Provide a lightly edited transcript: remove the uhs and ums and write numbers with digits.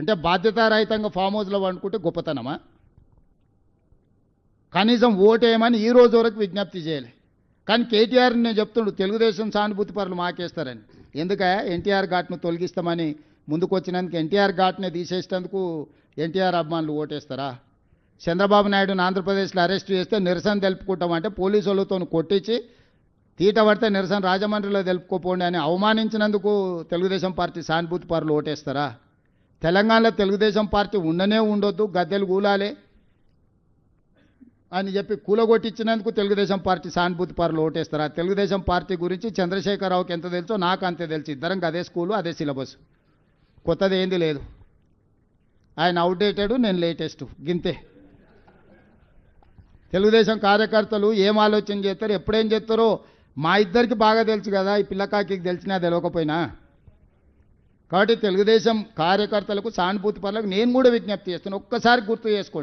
అంటే బాధ్యతారహితంగా ఫామ్ హౌస్లో వండుకుంటే గొప్పతనమా? కనీసం ఓటేయమని ఈ రోజు వరకు విజ్ఞప్తి చేయలే. కానీ కేటీఆర్ నేను చెప్తుండు తెలుగుదేశం సానుభూతి పరులు మాకేస్తారని. ఎందుక ఎన్టీఆర్ ఘాట్ను తొలగిస్తామని ముందుకు వచ్చినందుకు ఎన్టీఆర్ ఘాట్నే తీసేసేందుకు ఎన్టీఆర్ అభిమానులు ఓటేస్తారా? చంద్రబాబు నాయుడుని ఆంధ్రప్రదేశ్లో అరెస్ట్ చేస్తే నిరసన తెలుపుకుంటామంటే పోలీసు వాళ్ళతో కొట్టించి తీట పడితే నిరసన రాజమండ్రిలో తెలుపుకోపోండి అని అవమానించినందుకు తెలుగుదేశం పార్టీ సానుభూతి పరులు ఓటేస్తారా? తెలంగాణలో తెలుగుదేశం పార్టీ ఉండనే ఉండొద్దు, గద్దెలు కూలాలే అని చెప్పి కూలగొట్టించినందుకు తెలుగుదేశం పార్టీ సానుభూతి పరులు ఓటేస్తారా? తెలుగుదేశం పార్టీ గురించి చంద్రశేఖరరావుకి ఎంత తెలుసో నాకు అంతే తెలుసు. ఇద్దరం అదే స్కూలు, అదే సిలబస్, కొత్తది ఏంది లేదు. ఆయన అవుట్డేటెడ్, నేను లేటెస్ట్, గింతే. తెలుగుదేశం కార్యకర్తలు ఏం ఆలోచన చేస్తారు, ఎప్పుడేం చేస్తారో మా ఇద్దరికి బాగా తెలుసు కదా, ఈ పిల్లకాకి తెలిసినా తెలియకపోయినా. కాబట్టి తెలుగుదేశం కార్యకర్తలకు సానుభూతి పరులకు నేను కూడా విజ్ఞప్తి చేస్తున్నాను, ఒక్కసారి గుర్తు చేసుకోండి.